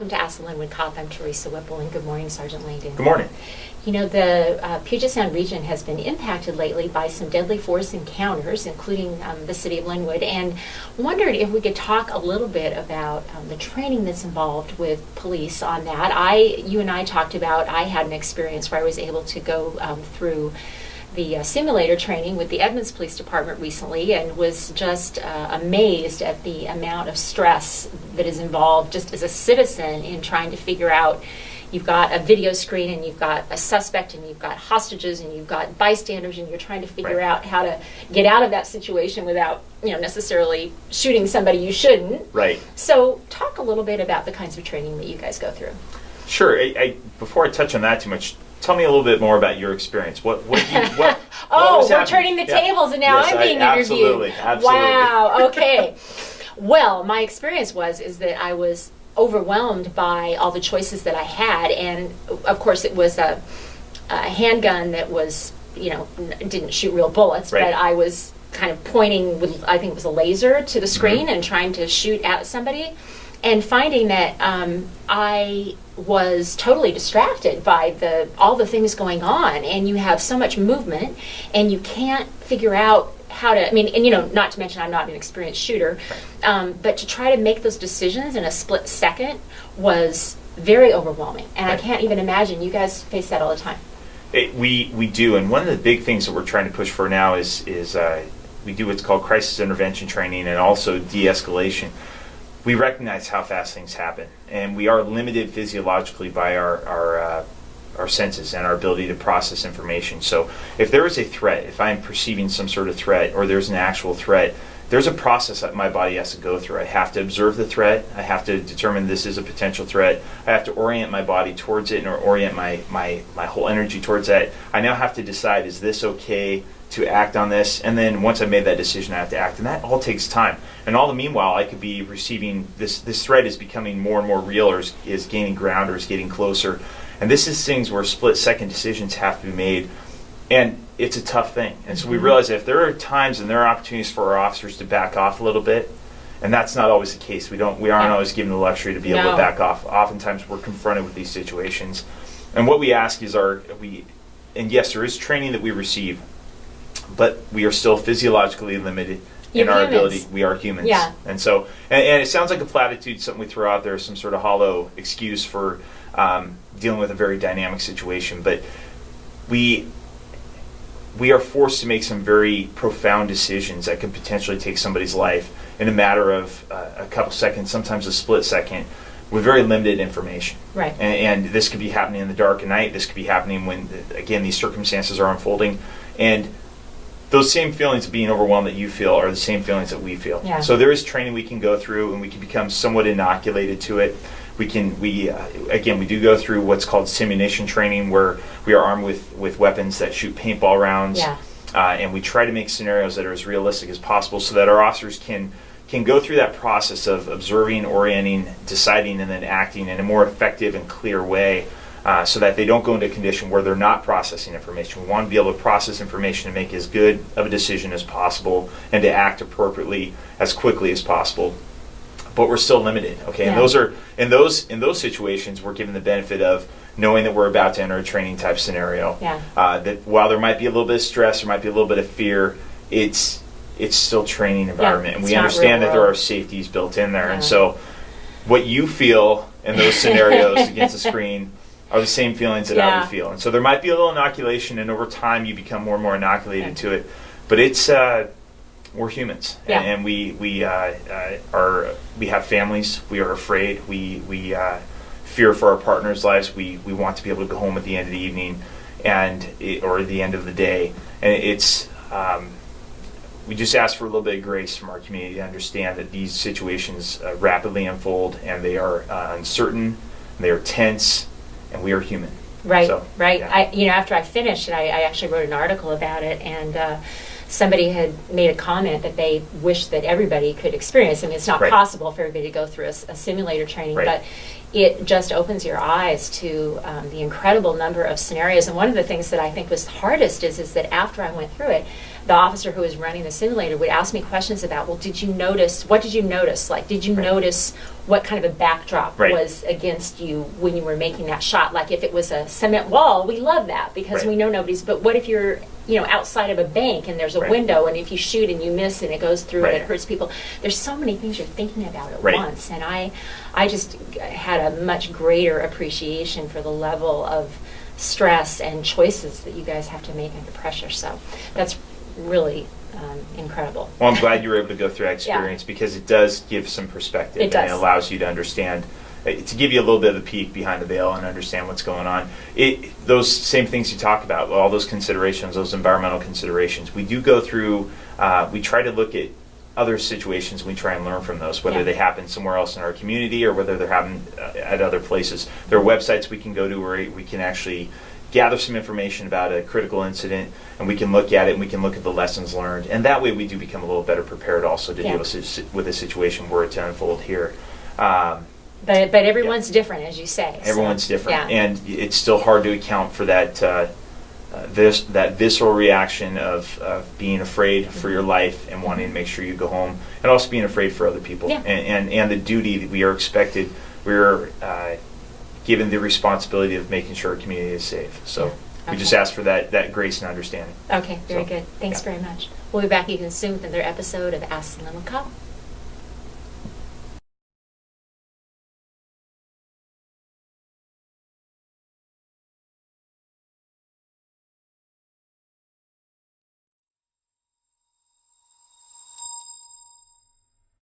Welcome to Ask the Lynnwood Cop. I'm Teresa Whipple, and good morning, Sergeant Langdon. Good morning. You know, the Puget Sound region has been impacted lately by some deadly force encounters, including the city of Lynnwood, and wondered if we could talk a little bit about the training that's involved with police on that. You and I talked about, I had an experience where I was able to go through the simulator training with the Edmonds Police Department recently, and was just amazed at the amount of stress that is involved just as a citizen in trying to figure out, you've got a video screen and you've got a suspect and you've got hostages and you've got bystanders, and you're trying to figure out how to get out of that situation without, necessarily shooting somebody you shouldn't. Right. So talk a little bit about the kinds of training that you guys go through. Sure. Before I touch on that too much, tell me a little bit more about your experience. What we're turning the tables, and now yes, I'm being interviewed. Absolutely. Wow. Okay. Well, my experience is that I was overwhelmed by all the choices that I had, and of course it was a handgun that was, didn't shoot real bullets, right. But I was kind of pointing with, I think it was a laser, to the screen and trying to shoot at somebody, and finding that I was totally distracted by all the things going on, and you have so much movement, and you can't figure out how to, not to mention I'm not an experienced shooter, but to try to make those decisions in a split second was very overwhelming, and I can't even imagine. You guys face that all the time. We do, and one of the big things that we're trying to push for now is we do what's called crisis intervention training and also de-escalation. We recognize how fast things happen, and we are limited physiologically by our senses and our ability to process information. So if there is a threat, if I'm perceiving some sort of threat, or there's an actual threat, there's a process that my body has to go through. I have to observe the threat. I have to determine this is a potential threat. I have to orient my body towards it, and orient my whole energy towards that. I now have to decide, is this okay to act on this? And then once I've made that decision, I have to act, and that all takes time. And all the meanwhile, I could be receiving this threat is becoming more and more real, or is gaining ground, or is getting closer. And this is things where split-second decisions have to be made, and it's a tough thing. And so we realize that if there are times and there are opportunities for our officers to back off a little bit, and that's not always the case. We aren't always given the luxury to be able to back off. Oftentimes we're confronted with these situations, and what we ask is and yes, there is training that we receive, but we are still physiologically limited in our ability. We are humans. Yeah. And so, and it sounds like a platitude, something we throw out there, some sort of hollow excuse for dealing with a very dynamic situation, but we are forced to make some very profound decisions that could potentially take somebody's life in a matter of a couple seconds, sometimes a split second, with very limited information. Right. And this could be happening in the dark of night. This could be happening when, again, these circumstances are unfolding. And those same feelings of being overwhelmed that you feel are the same feelings that we feel. Yeah. So there is training we can go through, and we can become somewhat inoculated to it. We do go through what's called simunition training, where we are armed with weapons that shoot paintball rounds. Yeah. And we try to make scenarios that are as realistic as possible, so that our officers can go through that process of observing, orienting, deciding, and then acting in a more effective and clear way, so that they don't go into a condition where they're not processing information. We want to be able to process information and make as good of a decision as possible, and to act appropriately as quickly as possible. But we're still limited, okay? Yeah. And in those situations, we're given the benefit of knowing that we're about to enter a training type scenario. Yeah. That while there might be a little bit of stress, there might be a little bit of fear, it's still training environment, and we understand that there are safeties built in there. Yeah. And so, what you feel in those scenarios against the screen are the same feelings that I would feel. And so there might be a little inoculation, and over time you become more and more inoculated to it. But it's we're humans, and we have families. We are afraid. We fear for our partners' lives. We want to be able to go home at the end of the evening, or the end of the day. And it's we just ask for a little bit of grace from our community to understand that these situations rapidly unfold, and they are uncertain, they are tense, and we are human. Right, so, right. Yeah. After I finished it, I actually wrote an article about it, and somebody had made a comment that they wished that everybody could experience. I mean, it's not Right. possible for everybody to go through a simulator training, Right. but it just opens your eyes to the incredible number of scenarios. And one of the things that I think was hardest is that after I went through it, the officer who was running the simulator would ask me questions about, well, what did you notice? Like, did you Right. notice what kind of a backdrop Right. was against you when you were making that shot? Like, if it was a cement wall, we love that because Right. we know nobody's, but what if you're, outside of a bank and there's a Right. window, and if you shoot and you miss and it goes through Right. and it hurts people? There's so many things you're thinking about at Right. once, and I just had a much greater appreciation for the level of stress and choices that you guys have to make under pressure. So that's really incredible. Well, I'm glad you were able to go through that experience because it does give some perspective. It does. And it allows you to understand, to give you a little bit of the peek behind the veil and understand what's going on. Those same things you talk about, all those considerations, those environmental considerations, we do go through, we try to look at other situations, we try and learn from those, whether Yeah. they happen somewhere else in our community or whether they're happening at other places. There are websites we can go to where we can actually gather some information about a critical incident, and we can look at it and we can look at the lessons learned, and that way we do become a little better prepared also to Yeah. deal with a situation were it to unfold here. But everyone's different, as you say. so, Everyone's different, yeah. and it's still hard to account for that that visceral reaction of being afraid for your life and wanting to make sure you go home, and also being afraid for other people, Yeah. and the duty that we are expected. We're given the responsibility of making sure our community is safe. So we just Okay. ask for that grace and understanding. Okay, very So, good. Thanks yeah. very much. We'll be back again soon with another episode of Ask the Lynnwood Cop.